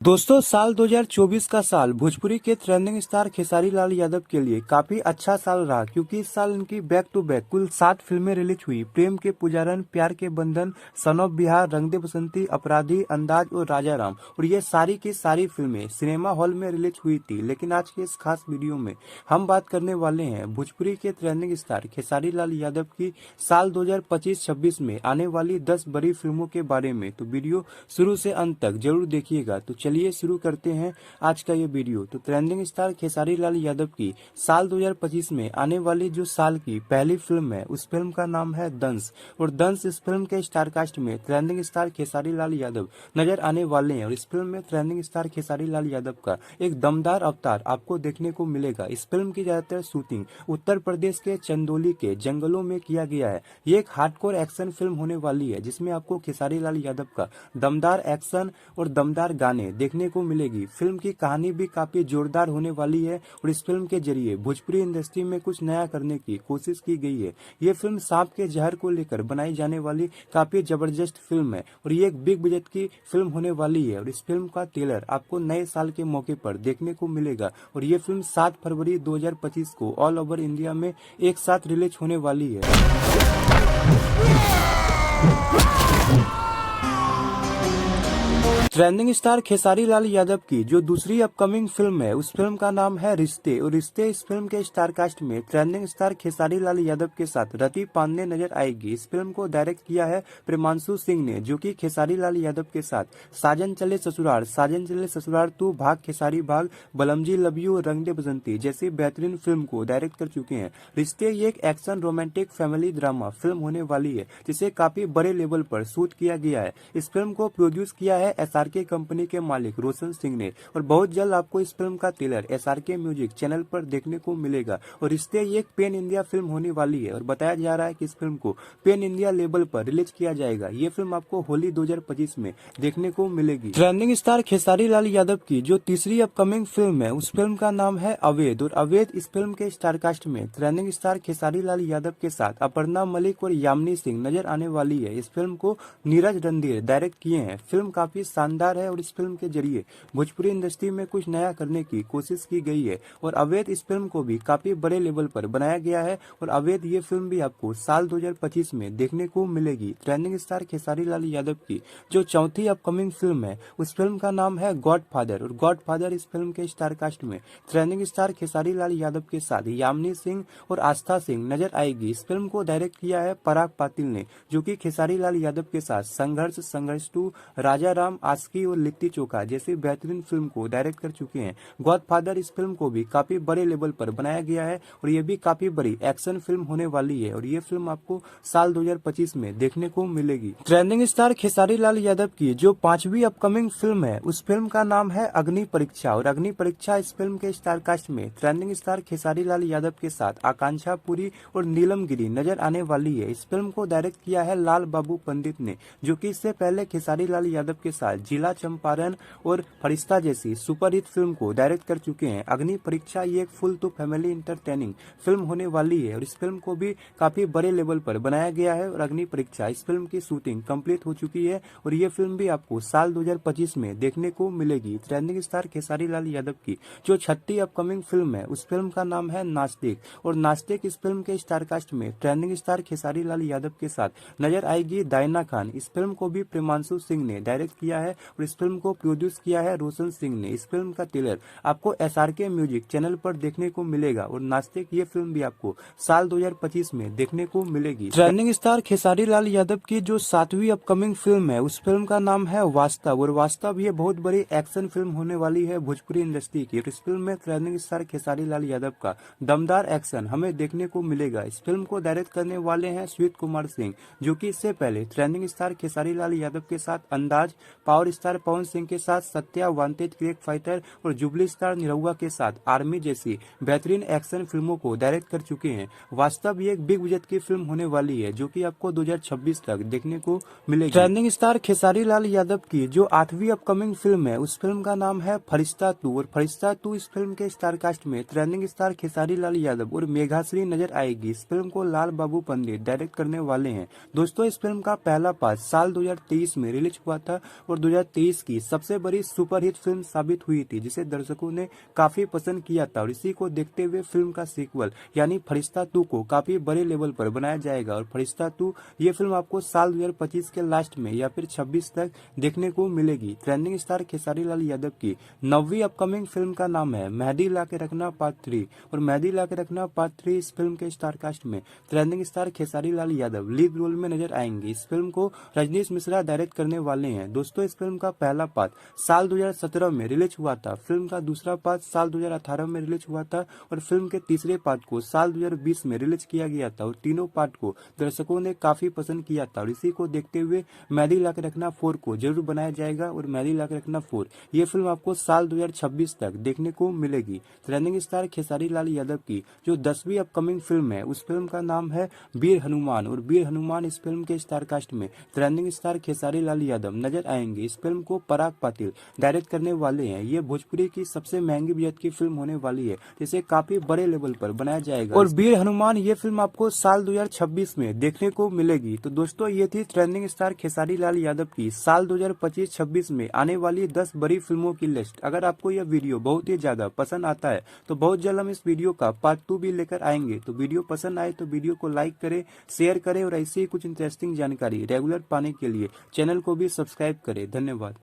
दोस्तों, साल 2024 का साल भोजपुरी के ट्रेंडिंग स्टार खेसारी लाल यादव के लिए काफी अच्छा साल रहा, क्योंकि इस साल इनकी बैक टू बैक कुल 7 फिल्में रिलीज हुई। प्रेम के पुजारन, प्यार के बंधन, सन ऑफ बिहार, रंग दे बसंती, अपराधी, अंदाज और राजा राम। और ये सारी की सारी फिल्में सिनेमा हॉल में रिलीज हुई थी। लेकिन आज के इस खास वीडियो में हम बात करने वाले हैं भोजपुरी के ट्रेंडिंग स्टार खेसारी लाल यादव की साल 2025-26 में आने वाली 10 बड़ी फिल्मों के बारे में। तो वीडियो शुरू से अंत तक जरूर देखिएगा। तो चलिए शुरू करते हैं आज का ये वीडियो। तो ट्रेंडिंग स्टार खेसारी लाल यादव की साल 2025 में आने वाली जो साल की पहली फिल्म है, उस फिल्म का नाम है दंश। और दंश इस फिल्म के स्टारकास्ट में ट्रेंडिंग स्टार खेसारी लाल यादव नजर आने वाले हैं। और इस फिल्म में ट्रेंडिंग स्टार खेसारी लाल यादव का एक दमदार अवतार आपको देखने को मिलेगा। इस फिल्म की ज्यादातर शूटिंग उत्तर प्रदेश के चंदौली के जंगलों में किया गया है। ये एक हार्डकोर एक्शन फिल्म होने वाली है, जिसमें आपको खेसारी लाल यादव का दमदार एक्शन और दमदार गाने देखने को मिलेगी। फिल्म की कहानी भी काफी जोरदार होने वाली है और इस फिल्म के जरिए भोजपुरी इंडस्ट्री में कुछ नया करने की कोशिश की गई है। ये फिल्म सांप के जहर को लेकर बनाई जाने वाली काफी जबरदस्त फिल्म है और ये एक बिग बजट की फिल्म होने वाली है। और इस फिल्म का ट्रेलर आपको नए साल के मौके पर देखने को मिलेगा। और ये फिल्म 7 फरवरी 2025 को ऑल ओवर इंडिया में एक साथ रिलीज होने वाली है। ट्रेंडिंग स्टार खेसारी लाल यादव की जो दूसरी अपकमिंग फिल्म है, उस फिल्म का नाम है रिश्ते। और रिश्ते इस फिल्म के स्टारकास्ट में ट्रेंडिंग स्टार खेसारी लाल यादव के साथ रति पांडे नजर आएगी। इस फिल्म को डायरेक्ट किया है प्रेमांशु सिंह ने, जो कि खेसारी लाल यादव के साथ साजन चले ससुराल, साजन चले ससुराल 2, भाग खेसारी भाग, बलमजी लव यू और रंग दे बसंती जैसी बेहतरीन फिल्म को डायरेक्ट कर चुके हैं। रिश्ते ये एक action romantic family drama film होने वाली है, जिसे काफी बड़े लेवल पर शूट किया गया है। इस फिल्म को प्रोड्यूस किया है SRK कंपनी के मालिक रोशन सिंह ने। और बहुत जल्द आपको इस फिल्म का ट्रेलर SRK म्यूजिक चैनल पर देखने को मिलेगा। और रिश्ते ये एक पेन इंडिया फिल्म होने वाली है और बताया जा रहा है कि इस फिल्म को पेन इंडिया लेवल पर रिलीज किया जाएगा। ये फिल्म आपको होली 2025 में देखने को मिलेगी। ट्रेंडिंग स्टार खेसारी लाल यादव की जो तीसरी अपकमिंग फिल्म है, उस फिल्म का नाम है अवैध। और अवैध इस फिल्म के स्टारकास्ट में ट्रेंडिंग स्टार खेसारी लाल यादव के साथ अपर्णा मलिक और यामिनी सिंह नजर आने वाली है। इस फिल्म को नीरज रणधीर डायरेक्ट किए हैं। फिल्म काफी शानदार है और इस फिल्म के जरिए भोजपुरी इंडस्ट्री में कुछ नया करने की कोशिश की गई है। और अवैध इस फिल्म को भी काफी बड़े लेवल पर बनाया गया है। और अवैध ये फिल्म भी आपको साल 2025 में देखने को मिलेगी। ट्रेंडिंग स्टार खेसारी लाल यादव की जो चौथी अपकमिंग फिल्म है, उस फिल्म का नाम है गॉडफादर। और गॉडफादर इस फिल्म के स्टारकास्ट में ट्रेंडिंग स्टार खेसारी लाल यादव के साथ यामिनी सिंह और आस्था सिंह नजर आएगी। इस फिल्म को डायरेक्ट किया है पराग पातिल ने, जो कि खेसारी लाल यादव के साथ संघर्ष 2, राजा राम, आस्की और लिट्टी चोखा जैसी बेहतरीन फिल्म को डायरेक्ट कर चुके हैं। गॉडफादर इस फिल्म को भी काफी बड़े लेवल पर बनाया गया है और ये भी काफी बड़ी एक्शन फिल्म होने वाली है। और ये फिल्म आपको साल 2025 में देखने को मिलेगी। ट्रेंडिंग स्टार खेसारी लाल यादव की जो 5वीं अपकमिंग फिल्म है, उस फिल्म का नाम है अग्नि परीक्षा। और अग्नि परीक्षा इस फिल्म के स्टारकास्ट में ट्रेंडिंग स्टार खेसारी लाल यादव के साथ आकांक्षा पुरी और नीलम गिरी नजर आने वाली है। इस फिल्म को डायरेक्ट किया है लाल बाबू पंडित ने, जो कि इससे पहले खेसारी लाल यादव के साथ जिला चंपारण और फरिश्ता जैसी सुपरहिट फिल्म को डायरेक्ट कर चुके हैं। अग्नि परीक्षा ये एक full to family entertaining film होने वाली है और इस फिल्म को भी काफी बड़े लेवल पर बनाया गया है। और अग्नि परीक्षा इस फिल्म की शूटिंग कंप्लीट हो चुकी है और ये फिल्म भी आपको साल 2025 में देखने को मिलेगी। ट्रेंडिंग स्टार खेसारी लाल यादव की जो 6ठी अपकमिंग फिल्म है, उस फिल्म का नाम है नास्तिक। और नास्तिक इस फिल्म के स्टारकास्ट में ट्रेंडिंग स्टार खेसारी लाल यादव के साथ नजर आएगी दायना खान। इस फिल्म को भी प्रेमांशु सिंह ने डायरेक्ट किया है और इस फिल्म को प्रोड्यूस किया है रोशन सिंह ने। इस फिल्म का ट्रेलर आपको SRK म्यूजिक चैनल पर देखने को मिलेगा। और नास्तिक ये फिल्म भी आपको साल 2025 में देखने को मिलेगी। ट्रेंडिंग स्टार खेसारी लाल यादव की जो 7वीं अपकमिंग फिल्म है, उस फिल्म का नाम है वास्तव। और वास्तव ये बहुत बड़ी एक्शन फिल्म होने वाली है भोजपुरी इंडस्ट्री की। इस फिल्म में ट्रेंडिंग स्टार खेसारी लाल यादव का दमदार एक्शन हमें देखने को मिलेगा। इस फिल्म को डायरेक्ट करने वाले हैं स्वीट कुमार सिंह, जो कि इससे पहले ट्रेंडिंग स्टार खेसारी लाल यादव के साथ अंदाज, पावर स्टार पवन सिंह के साथ सत्या, वांटेड, क्रिक फाइटर और जुबली स्टार निरहुआ के साथ आर्मी जैसी बेहतरीन एक्शन फिल्मों को डायरेक्ट कर चुके हैं। वास्तव ये एक बिग बजट की फिल्म होने वाली है, जो कि आपको 2026 तक देखने को मिलेगी। ट्रेंडिंग स्टार खेसारी लाल यादव की जो 8वीं अपकमिंग फिल्म है, उस फिल्म का नाम है फरिश्ता 2। और फरिश्ता 2 इस फिल्म के स्टारकास्ट में ट्रेंडिंग स्टार खेसारी लाल यादव और मेघाश्री नजर आएगी। इस फिल्म को लाल बाबू पंडित डायरेक्ट करने वाले हैं। दोस्तों, इस फिल्म का पहला पार्ट साल 2023 में रिलीज हुआ था और 2023 की सबसे बड़ी सुपरहिट फिल्म साबित हुई थी, जिसे दर्शकों ने काफी पसंद किया था। और इसी को देखते हुए फिल्म का सीक्वल यानी फरिश्ता 2 को काफी बड़े लेवल पर बनाया जाएगा। और फरिश्ता 2 ये फिल्म आपको साल 2025 के लास्ट में या फिर 26 तक देखने को मिलेगी। ट्रेंडिंग स्टार खेसारी लाल यादव की 9वीं अपकमिंग फिल्म का नाम है मेहदी ला के रखना पार्ट 3। और मेहदी ला के रखना पार्ट 3 इस फिल्म के स्टार कास्ट में trending star Khesari Lal Yadav lead role में नजर आएंगे। इस फिल्म को रजनीश मिश्रा डायरेक्ट करने वाले हैं। दोस्तों, इस फिल्म का पहला पार्ट साल 2017 में रिलीज हुआ था। फिल्म का दूसरा पार्ट साल 2018 में रिलीज हुआ था और फिल्म के तीसरे पार्ट को साल 2020 में रिलीज किया गया था। और तीनों पार्ट को दर्शकों ने काफी पसंद किया था। और इसी को देखते हुए मेहदी ला के रखना 4 को जरूर बनाया जाएगा। और मेहदी ला के रखना 4 ये फिल्म आपको साल 2026 तक देखने को मिलेगी। ट्रेंडिंग स्टार खेसारी लाल यादव की जो 10वीं अपकमिंग फिल्म है, उस फिल्म का नाम है वीर हनुमान। और वीर हनुमान इस फिल्म के स्टार कास्ट में ट्रेंडिंग स्टार खेसारी लाल यादव नजर आएंगे। इस फिल्म को पराग पाटिल डायरेक्ट करने वाले हैं। ये भोजपुरी की सबसे महंगी बजट की फिल्म होने वाली है, जिसे काफी बड़े लेवल पर बनाया जाएगा। और वीर हनुमान ये फिल्म आपको साल 2026 में देखने को मिलेगी। तो दोस्तों, ये थी ट्रेंडिंग स्टार खेसारी लाल यादव की साल 2025-26 में आने वाली 10 बड़ी फिल्मों की लिस्ट। अगर आपको यह वीडियो बहुत ही ज्यादा पसंद आता है तो बहुत जल्द हम इस वीडियो का पार्ट 2 भी लेकर आएंगे। तो वीडियो पसंद आए तो वीडियो को लाइक करें, शेयर करें और ऐसी ही कुछ इंटरेस्टिंग जानकारी रेगुलर पाने के लिए चैनल को भी सब्सक्राइब करें। धन्यवाद।